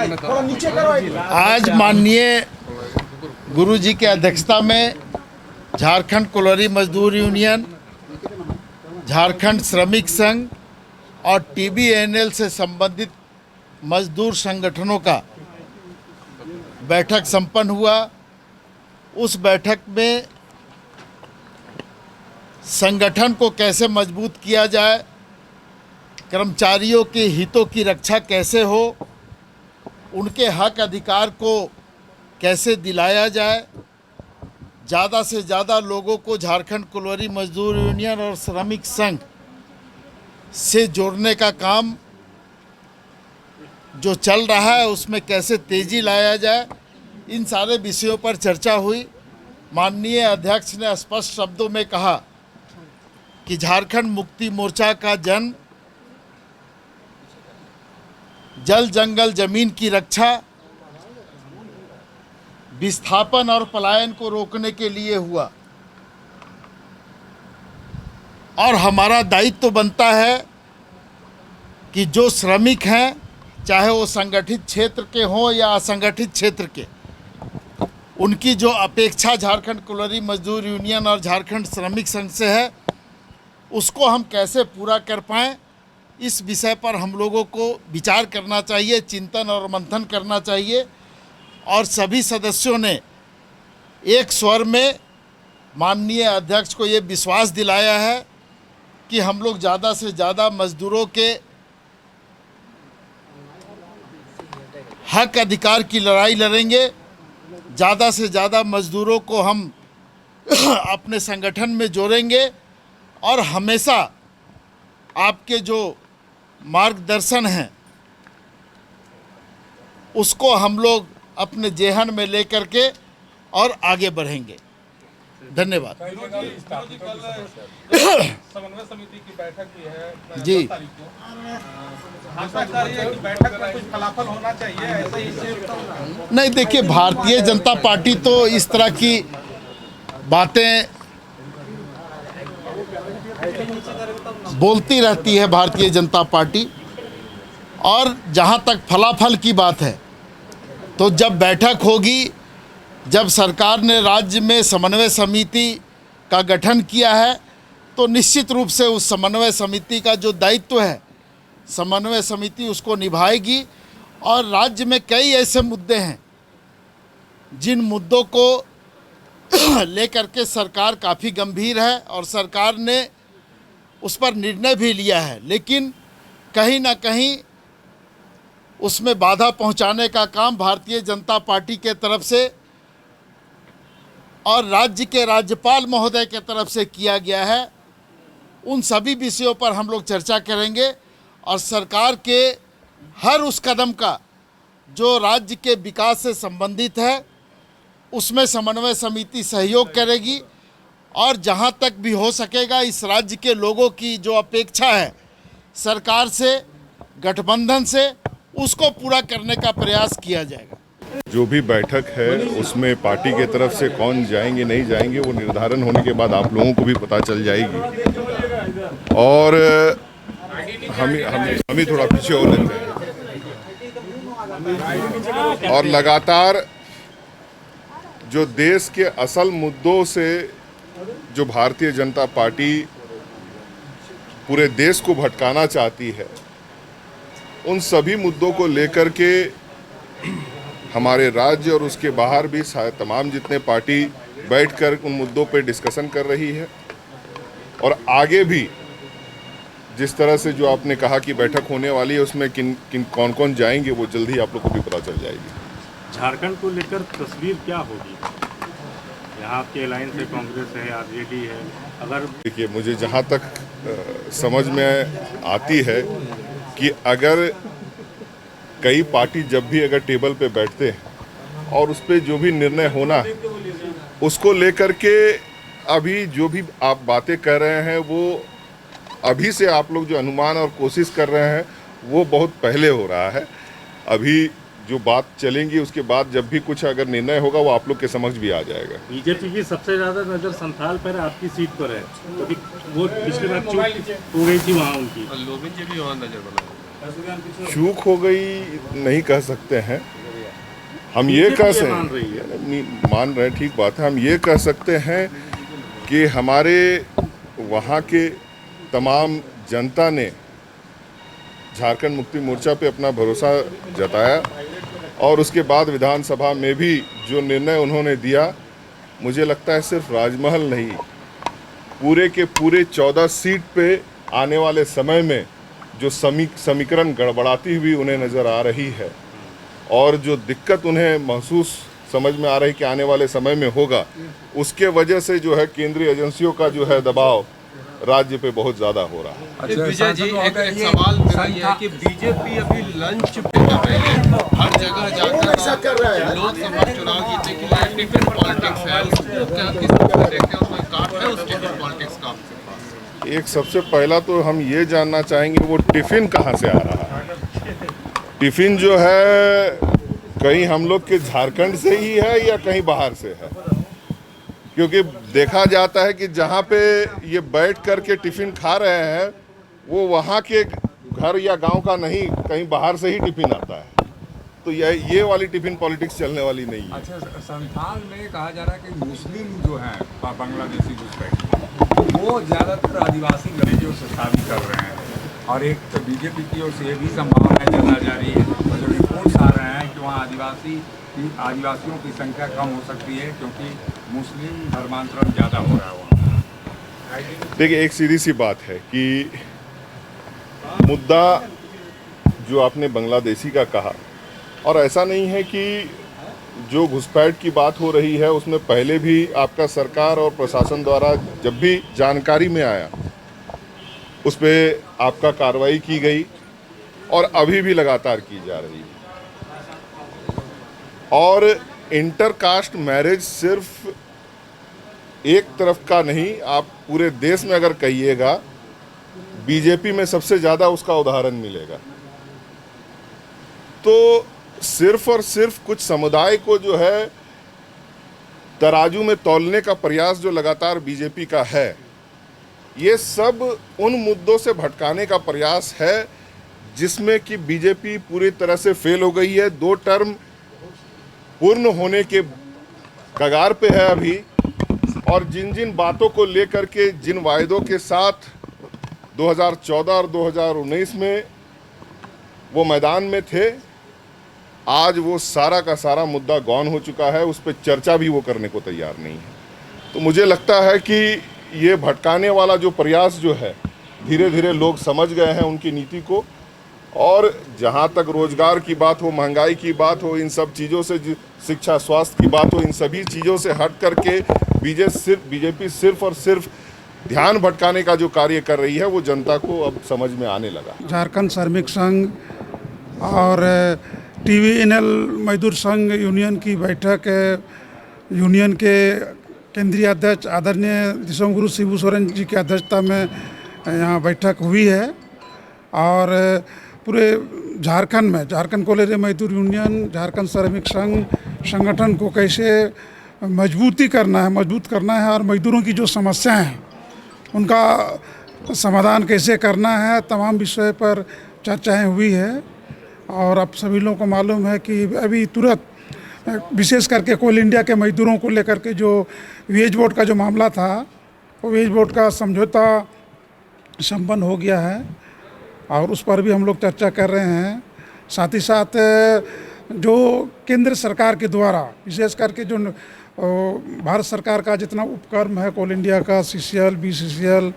आज माननीय गुरुजी के अध्यक्षता में झारखंड कोलरी मजदूर यूनियन, झारखंड श्रमिक संघ और TBNL से संबंधित मजदूर संगठनों का बैठक संपन्न हुआ। उस बैठक में संगठन को कैसे मजबूत किया जाए, कर्मचारियों के हितों की रक्षा कैसे हो, उनके हक अधिकार को कैसे दिलाया जाए, ज़्यादा से ज़्यादा लोगों को झारखंड कोलरी मजदूर यूनियन और श्रमिक संघ से जोड़ने का काम जो चल रहा है उसमें कैसे तेज़ी लाया जाए, इन सारे विषयों पर चर्चा हुई। माननीय अध्यक्ष ने स्पष्ट शब्दों में कहा कि झारखंड मुक्ति मोर्चा का जन्म जल जंगल जमीन की रक्षा, विस्थापन और पलायन को रोकने के लिए हुआ और हमारा दायित्व तो बनता है कि जो श्रमिक हैं, चाहे वो संगठित क्षेत्र के हों या असंगठित क्षेत्र के, उनकी जो अपेक्षा झारखंड कोलरी मजदूर यूनियन और झारखंड श्रमिक संघ से है, उसको हम कैसे पूरा कर पाएँ, इस विषय पर हम लोगों को विचार करना चाहिए, चिंतन और मंथन करना चाहिए। और सभी सदस्यों ने एक स्वर में माननीय अध्यक्ष को ये विश्वास दिलाया है कि हम लोग ज़्यादा से ज़्यादा मजदूरों के हक अधिकार की लड़ाई लड़ेंगे, ज़्यादा से ज़्यादा मजदूरों को हम अपने संगठन में जोड़ेंगे और हमेशा आपके जो मार्गदर्शन हैं उसको हम लोग अपने जेहन में लेकर के और आगे बढ़ेंगे। धन्यवाद। समन्वय समिति की बैठक भी है जी। बैठक में कुछ फलाफल होना चाहिए, ऐसा ही नहीं, देखिए, भारतीय जनता पार्टी तो इस तरह की बातें बोलती रहती है, भारतीय जनता पार्टी। और जहाँ तक फलाफल की बात है, तो जब बैठक होगी, जब सरकार ने राज्य में समन्वय समिति का गठन किया है, तो निश्चित रूप से उस समन्वय समिति का जो दायित्व है, समन्वय समिति उसको निभाएगी। और राज्य में कई ऐसे मुद्दे हैं जिन मुद्दों को लेकर के सरकार काफ़ी गंभीर है और सरकार ने उस पर निर्णय भी लिया है, लेकिन कहीं ना कहीं उसमें बाधा पहुंचाने का काम भारतीय जनता पार्टी के तरफ से और राज्य के राज्यपाल महोदय के तरफ से किया गया है। उन सभी विषयों पर हम लोग चर्चा करेंगे और सरकार के हर उस कदम का जो राज्य के विकास से संबंधित है उसमें समन्वय समिति सहयोग करेगी। और जहां तक भी हो सकेगा, इस राज्य के लोगों की जो अपेक्षा है सरकार से, गठबंधन से, उसको पूरा करने का प्रयास किया जाएगा। जो भी बैठक है उसमें पार्टी के तरफ से कौन जाएंगे नहीं जाएंगे वो निर्धारण होने के बाद आप लोगों को भी पता चल जाएगी। और हम ही थोड़ा पीछे हो लेते हैं और लगातार जो देश के असल मुद्दों से जो भारतीय जनता पार्टी पूरे देश को भटकाना चाहती है, उन सभी मुद्दों को लेकर के हमारे राज्य और उसके बाहर भी तमाम जितने पार्टी बैठकर उन मुद्दों पर डिस्कशन कर रही है। और आगे भी जिस तरह से जो आपने कहा कि बैठक होने वाली है, उसमें किन कौन कौन जाएंगे वो जल्द ही आप लोग को भी पता चल जाएगी। झारखंड को लेकर तस्वीर क्या होगी? यहाँ आपके अलायंस है, कांग्रेस है, आरजेडी है। अगर देखिए, मुझे जहाँ तक समझ में आती है कि अगर कई पार्टी जब भी अगर टेबल पे बैठते हैं और उस पर जो भी निर्णय होना है उसको लेकर के अभी जो भी आप बातें कर रहे हैं वो अभी से आप लोग जो अनुमान और कोशिश कर रहे हैं वो बहुत पहले हो रहा है। अभी जो बात चलेंगी उसके बाद जब भी कुछ अगर निर्णय होगा वो आप लोग के समझ भी आ जाएगा। बीजेपी की सबसे ज़्यादा नज़र संथाल पर आपकी सीट पर है, क्योंकि वो पिछली बार चुप हो गई थी वहाँ उनकी। लोबिन जी भी वहाँ नजर बना चूक हो गई नहीं कह सकते हैं। हम ये कह सकते मान रही है। नहीं मान रहे हैं, ठीक बात है। हम ये कह सकते हैं कि हमारे वहाँ के तमाम जनता ने झारखंड मुक्ति मोर्चा पे अपना भरोसा जताया और उसके बाद विधानसभा में भी जो निर्णय उन्होंने दिया, मुझे लगता है सिर्फ राजमहल नहीं, पूरे के पूरे 14 सीट पे आने वाले समय में जो समीकरण गड़बड़ाती हुई उन्हें नज़र आ रही है और जो दिक्कत उन्हें महसूस समझ में आ रही कि आने वाले समय में होगा, उसके वजह से जो है केंद्रीय एजेंसियों का जो है दबाव राज्य पे बहुत ज़्यादा हो रहा है। अच्छा, विजय जी, एक सवाल मेरा ये है कि बीजेपी अभी लंच पे कर रही है, हर जगह जाकर लोकसभा चुनाव जीतने के लिए टिफिन पॉलिटिक्स है, उसको क्या किस तरह देखते हैं, उसमें काट है उस टिफिन पॉलिटिक्स का आपके पास? एक सबसे पहला तो हम ये जानना चाहेंगे वो टिफिन कहाँ से आ रहा है। टिफिन जो है कहीं हम लोग के झारखंड से ही है या कहीं बाहर से है, क्योंकि देखा जाता है कि जहाँ पे ये बैठ कर के टिफिन खा रहे हैं वो वहाँ के घर या गांव का नहीं, कहीं बाहर से ही टिफिन आता है। तो ये वाली टिफिन पॉलिटिक्स चलने वाली नहीं है। अच्छा, संथाल में कहा जा रहा है कि मुस्लिम जो हैं बांग्लादेशी घुसपैठ वो ज़्यादातर आदिवासी लड़कियों से शादी कर रहे हैं और एक तो बीजेपी की ओर से ये भी संभावना जता जा रही है और जो रिपोर्ट्स आ रहे हैं कि वहाँ आदिवासियों की संख्या कम हो सकती है क्योंकि मुस्लिम धर्मांतरण ज़्यादा हो रहा है वहाँ। देखिए, एक सीधी सी बात है कि मुद्दा जो आपने बांग्लादेशी का कहा, और ऐसा नहीं है कि जो घुसपैठ की बात हो रही है उसमें पहले भी आपका सरकार और प्रशासन द्वारा जब भी जानकारी में आया उस पर आपका कार्रवाई की गई और अभी भी लगातार की जा रही है। और इंटरकास्ट मैरिज सिर्फ एक तरफ का नहीं, आप पूरे देश में अगर कहिएगा बीजेपी में सबसे ज़्यादा उसका उदाहरण मिलेगा। तो सिर्फ और सिर्फ कुछ समुदाय को जो है तराजू में तौलने का प्रयास जो लगातार बीजेपी का है, ये सब उन मुद्दों से भटकाने का प्रयास है जिसमें कि बीजेपी पूरी तरह से फेल हो गई है। 2 टर्म पूर्ण होने के कगार पे है अभी, और जिन जिन बातों को लेकर के, जिन वायदों के साथ 2014 और 2019 में वो मैदान में थे, आज वो सारा का सारा मुद्दा गौन हो चुका है, उस पर चर्चा भी वो करने को तैयार नहीं है। तो मुझे लगता है कि ये भटकाने वाला जो प्रयास जो है, धीरे धीरे लोग समझ गए हैं उनकी नीति को। और जहाँ तक रोजगार की बात हो, महंगाई की बात हो, इन सब चीज़ों से, शिक्षा स्वास्थ्य की बात हो, इन सभी चीज़ों से हट करके बीजेपी सिर्फ और सिर्फ ध्यान भटकाने का जो कार्य कर रही है वो जनता को अब समझ में आने लगा। झारखंड श्रमिक संघ और TVNL मजदूर संघ यूनियन की बैठक यूनियन के केंद्रीय अध्यक्ष आदरणीय दिसोमगुरु शिबू सोरेन जी की अध्यक्षता में यहाँ बैठक हुई है और पूरे झारखंड में झारखंड कोलेरी मजदूर यूनियन, झारखंड श्रमिक संघ संगठन को कैसे मजबूत करना है और मजदूरों की जो समस्याएं हैं उनका समाधान कैसे करना है, तमाम विषय पर चर्चाएं हुई है। और अब सभी लोगों को मालूम है कि अभी तुरंत विशेष करके कोल इंडिया के मजदूरों को लेकर के जो वेज बोर्ड का जो मामला था, वो वेज बोर्ड का समझौता संपन्न हो गया है और उस पर भी हम लोग चर्चा कर रहे हैं। साथ ही साथ जो केंद्र सरकार के द्वारा विशेष करके जो भारत सरकार का जितना उपक्रम है कोल इंडिया का, CCL, BCCL,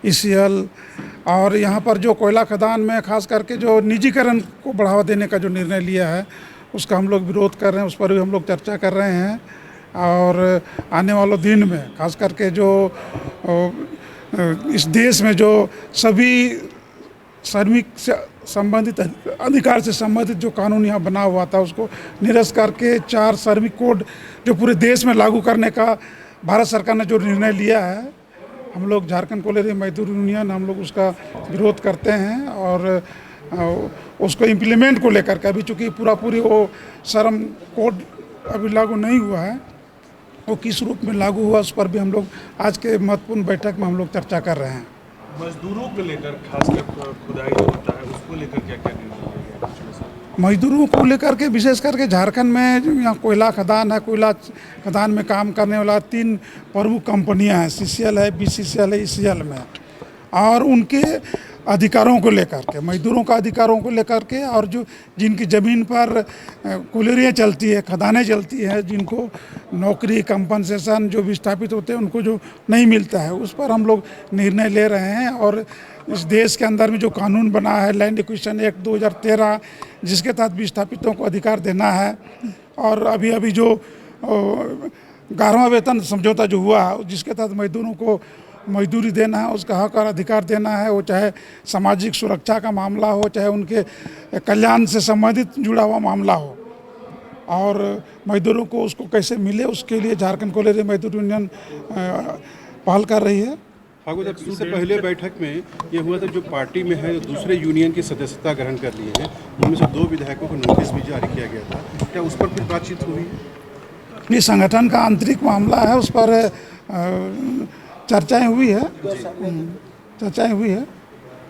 ECL, और यहाँ पर जो कोयला खदान में खास करके जो निजीकरण को बढ़ावा देने का जो निर्णय लिया है उसका हम लोग विरोध कर रहे हैं, उस पर भी हम लोग चर्चा कर रहे हैं। और आने वाले दिन में खास करके जो इस देश में जो सभी श्रमिक से संबंधित अधिकार से संबंधित जो कानून यहाँ बना हुआ था उसको निरस्त करके 4 श्रमिक कोड जो पूरे देश में लागू करने का भारत सरकार ने जो निर्णय लिया है, हम लोग झारखंड कोलेरी मजदूर यूनियन हम लोग उसका विरोध करते हैं और उसको इम्प्लीमेंट को लेकर के अभी चूँकि पूरी वो श्रम कोड अभी लागू नहीं हुआ है, वो किस रूप में लागू हुआ उस पर भी हम लोग आज के महत्वपूर्ण बैठक में हम लोग चर्चा कर रहे हैं। मजदूरों को लेकर खासकर खुदाई जो होता है उस को लेकर क्या क्या निर्णय लिया गया? मजदूरों को लेकर के विशेष करके झारखंड में जो यहाँ कोयला खदान है, कोयला खदान में काम करने वाला 3 प्रमुख कंपनियां हैं, CCL है, BCCL है, ECL में, और उनके अधिकारों को लेकर के, मजदूरों का अधिकारों को लेकर के, और जो जिनकी ज़मीन पर कॉलोनियाँ चलती है, खदानें चलती हैं, जिनको नौकरी कंपनसेशन जो विस्थापित होते हैं उनको जो नहीं मिलता है, उस पर हम लोग निर्णय ले रहे हैं। और इस देश के अंदर में जो कानून बना है लैंड एक्विजिशन एक्ट 2013, जिसके तहत विस्थापितों को अधिकार देना है, और अभी जो 11वां वेतन समझौता जो हुआ जिसके तहत मजदूरों को मजदूरी देना है, उसका हक और अधिकार देना है, वो चाहे सामाजिक सुरक्षा का मामला हो, चाहे उनके कल्याण से संबंधित जुड़ा हुआ मामला हो, और मजदूरों को उसको कैसे मिले उसके लिए झारखंड कॉलेज मजदूर यूनियन पहल कर रही है। फागू साहब, इससे पहले बैठक में ये हुआ था जो पार्टी में है दूसरे यूनियन की सदस्यता ग्रहण कर लिए हैं, उनमें से 2 विधायकों को नोटिस भी जारी किया गया था, क्या उस पर कुछ बातचीत हुई? ये संगठन का आंतरिक मामला है, उस पर चर्चाएं हुई है, चर्चाएं हुई है।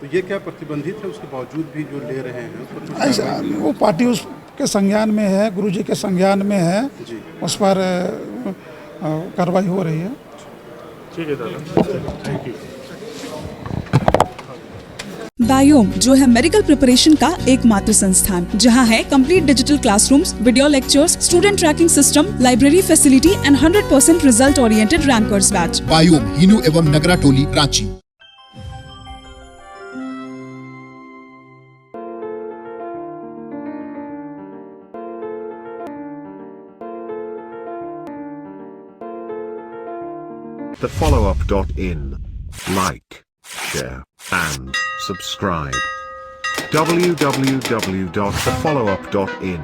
तो ये क्या प्रतिबंधित है उसके बावजूद भी जो ले रहे हैं उस पर कुछ ऐसा वो पार्टी उसके संज्ञान में है, गुरुजी के संज्ञान में है, उस पर कार्रवाई हो रही है। ठीक है दादा, थैंक यू। बायोम जो है मेडिकल प्रिपरेशन का एकमात्र संस्थान जहां है complete digital classrooms, video lectures, student tracking system, library facility and 100% result oriented rankers batch. Biome Hinoo एवं नगरा टोली, Ranchi. TheFollowUp.in. Like, share, and subscribe. www.thefollowup.in